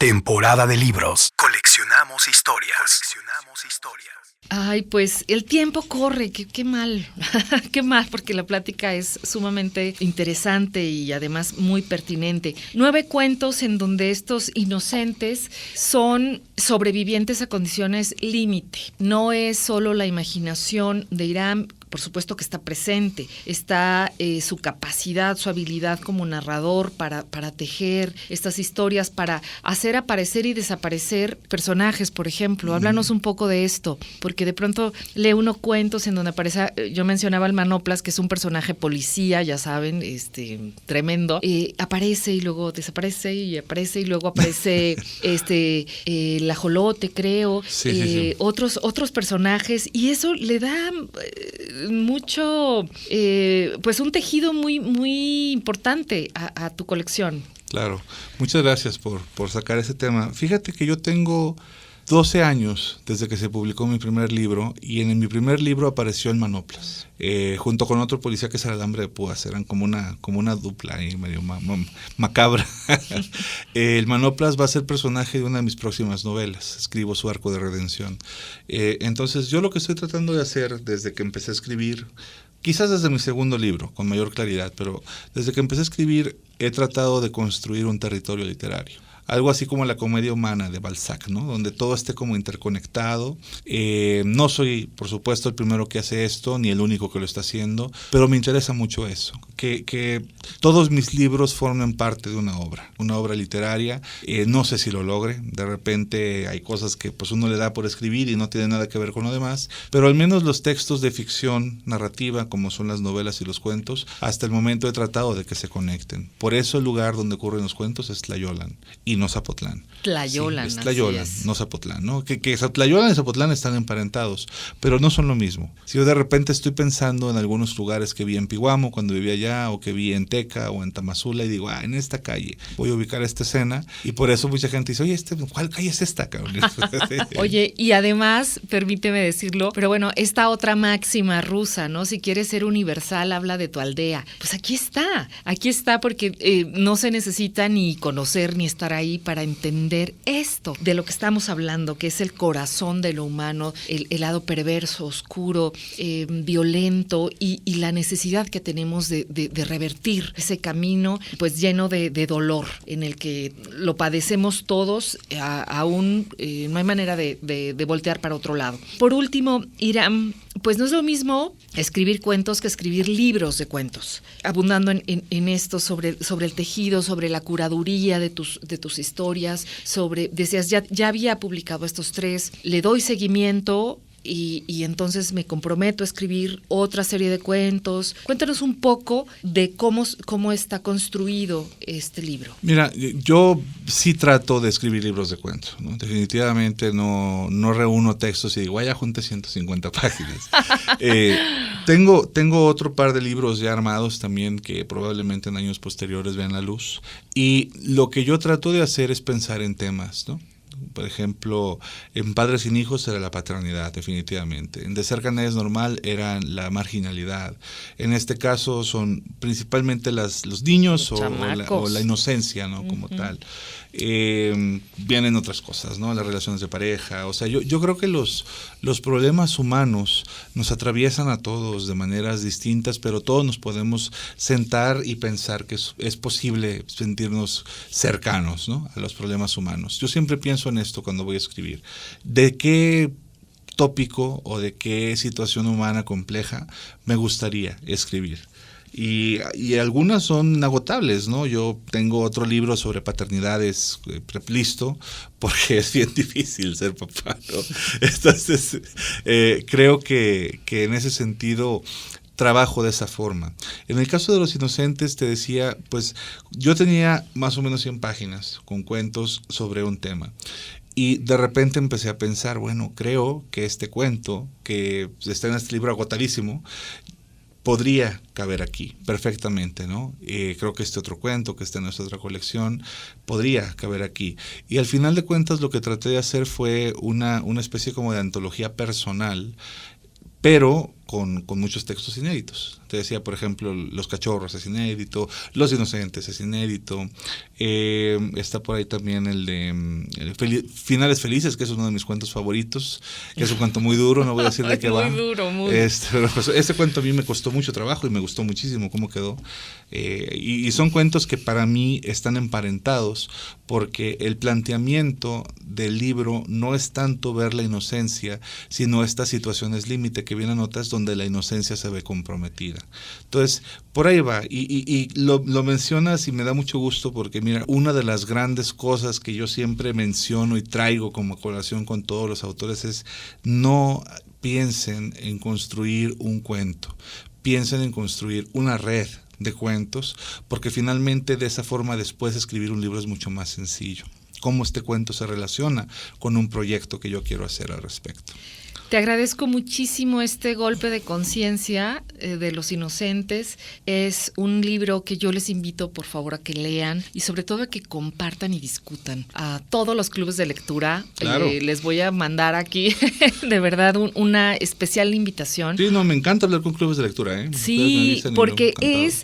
Temporada de libros. Coleccionamos historias. Ay, pues el tiempo corre, qué mal, qué mal, porque la plática es sumamente interesante y además muy pertinente. 9 cuentos en donde estos inocentes son sobrevivientes a condiciones límite. No es solo la imaginación de Irán, por supuesto que está presente, está su capacidad, su habilidad como narrador para tejer estas historias, para hacer aparecer y desaparecer personajes, por ejemplo. Háblanos un poco de esto, porque de pronto lee uno cuentos en donde aparece, yo mencionaba al Manoplas, que es un personaje policía, ya saben, tremendo, aparece y luego desaparece y aparece y luego aparece el ajolote, creo, sí. Otros personajes, y eso le da mucho, pues un tejido muy, muy importante a tu colección. Claro, muchas gracias por sacar ese tema. Fíjate que yo tengo 12 años desde que se publicó mi primer libro, y en mi primer libro apareció el Manoplas, junto con otro policía que es el Alambre de Púas. Eran como una dupla ahí medio macabra. El Manoplas va a ser personaje de una de mis próximas novelas. Escribo su arco de redención. Entonces yo lo que estoy tratando de hacer desde que empecé a escribir, quizás desde mi segundo libro, con mayor claridad, pero desde que empecé a escribir he tratado de construir un territorio literario. Algo así como la comedia humana de Balzac, ¿no? Donde todo esté como interconectado. No soy, por supuesto, el primero que hace esto, ni el único que lo está haciendo, pero me interesa mucho eso, que todos mis libros formen parte de una obra literaria. No sé si lo logre, de repente hay cosas que pues uno le da por escribir y no tiene nada que ver con lo demás, pero al menos los textos de ficción narrativa, como son las novelas y los cuentos, hasta el momento he tratado de que se conecten. Por eso el lugar donde ocurren los cuentos es Tlayolan, y no Zapotlán. Tlayolan, sí, es Tlayolan, no Zapotlán, ¿no? Que Tlayolan y Zapotlán están emparentados, pero no son lo mismo. Si yo de repente estoy pensando en algunos lugares que vi en Pihuamo cuando vivía allá, o que vi en Teca o en Tamazula, y digo, en esta calle voy a ubicar esta escena, y por eso mucha gente dice, oye, ¿cuál calle es esta, cabrón? Oye, y además, permíteme decirlo, pero bueno, esta otra máxima rusa, ¿no? Si quieres ser universal, habla de tu aldea. Pues aquí está, porque no se necesita ni conocer ni estar ahí para entender esto de lo que estamos hablando, que es el corazón de lo humano, el lado perverso, oscuro, violento, y la necesidad que tenemos de revertir ese camino pues lleno de dolor, en el que lo padecemos todos, aún no hay manera de voltear para otro lado. Por último, Irán, pues no es lo mismo escribir cuentos que escribir libros de cuentos, abundando en esto sobre el tejido, sobre la curaduría de tus historias, decías, ya había publicado estos 3, le doy seguimiento y entonces me comprometo a escribir otra serie de cuentos. Cuéntanos un poco de cómo está construido este libro. Mira, yo sí trato de escribir libros de cuentos, ¿no? Definitivamente no reúno textos y digo, ya junté 150 páginas. Tengo otro par de libros ya armados también que probablemente en años posteriores vean la luz. Y lo que yo trato de hacer es pensar en temas, ¿no? Por ejemplo, en Padres sin Hijos era la paternidad, definitivamente. En De Cerca Nadie es Normal era la marginalidad. En este caso son principalmente los niños o la inocencia, ¿no? Como tal. Vienen otras cosas, ¿no? Las relaciones de pareja. O sea, yo creo que los problemas humanos nos atraviesan a todos de maneras distintas, pero todos nos podemos sentar y pensar que es posible sentirnos cercanos, ¿no? A los problemas humanos. Yo siempre pienso en esto cuando voy a escribir. ¿De qué tópico o de qué situación humana compleja me gustaría escribir? Y algunas son inagotables, ¿no? Yo tengo otro libro sobre paternidades listo, porque es bien difícil ser papá, ¿no? Entonces, creo que en ese sentido trabajo de esa forma. En el caso de Los Inocentes, te decía, pues yo tenía más o menos 100 páginas con cuentos sobre un tema. Y de repente empecé a pensar, bueno, creo que este cuento, que está en este libro agotadísimo, podría caber aquí perfectamente, ¿no? Creo que este otro cuento que está en nuestra otra colección podría caber aquí. Y al final de cuentas lo que traté de hacer fue una especie como de antología personal, pero con muchos textos inéditos. Te decía, por ejemplo, Los Cachorros es inédito, Los Inocentes es inédito, está por ahí también el de Finales Felices, que es uno de mis cuentos favoritos, que es un cuento muy duro, no voy a decir de qué va. Muy duro, muy Pero pues, este cuento a mí me costó mucho trabajo y me gustó muchísimo cómo quedó. Y son cuentos que para mí están emparentados, porque el planteamiento del libro no es tanto ver la inocencia, sino estas situaciones límite que vienen a notas donde la inocencia se ve comprometida. Entonces, por ahí va, y lo mencionas y me da mucho gusto porque, mira, una de las grandes cosas que yo siempre menciono y traigo como colación con todos los autores es: no piensen en construir un cuento, piensen en construir una red de cuentos, porque finalmente de esa forma después escribir un libro es mucho más sencillo. Cómo este cuento se relaciona con un proyecto que yo quiero hacer al respecto. Te agradezco muchísimo este golpe de conciencia de Los Inocentes. Es un libro que yo les invito, por favor, a que lean y sobre todo a que compartan y discutan. A todos los clubes de lectura, claro. Les voy a mandar aquí, de verdad, una especial invitación. Sí, no, me encanta hablar con clubes de lectura, ¿eh? Sí, porque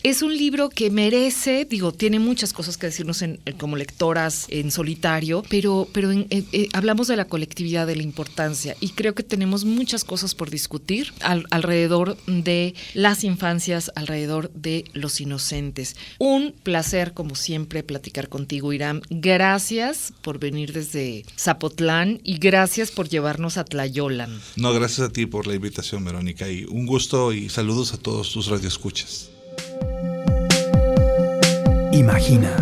es un libro que merece, tiene muchas cosas que decirnos como lectoras en solitario, pero hablamos de la colectividad, de la importancia, y creo que tenemos muchas cosas por discutir alrededor de las infancias, alrededor de Los Inocentes. Un placer, como siempre, platicar contigo, Hiram. Gracias por venir desde Zapotlán y gracias por llevarnos a Tlayolan. No, gracias a ti por la invitación, Verónica, y un gusto y saludos a todos tus radioescuchas. Imagina.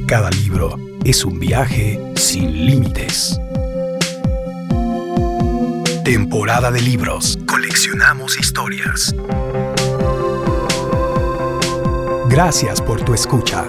Cada libro es un viaje sin límites. Temporada de libros. Coleccionamos historias. Gracias por tu escucha.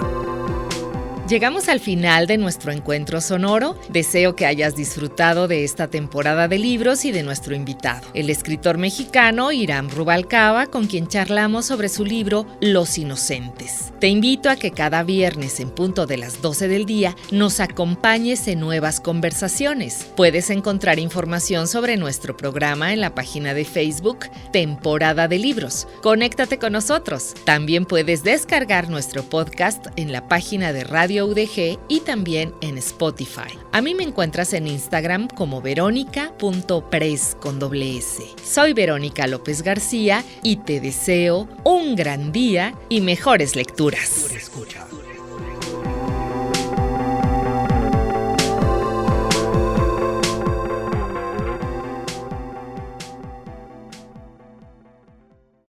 Llegamos al final de nuestro encuentro sonoro. Deseo que hayas disfrutado de esta temporada de libros y de nuestro invitado, el escritor mexicano Hiram Rubalcaba, con quien charlamos sobre su libro Los Inocentes. Te invito a que cada viernes en punto de las 12 del día nos acompañes en nuevas conversaciones. Puedes encontrar información sobre nuestro programa en la página de Facebook Temporada de Libros. Conéctate con nosotros. También puedes descargar nuestro podcast en la página de Radio UDG y también en Spotify. A mí me encuentras en Instagram como veronica.press con doble S. Soy Verónica López García y te deseo un gran día y mejores lecturas. Escucha.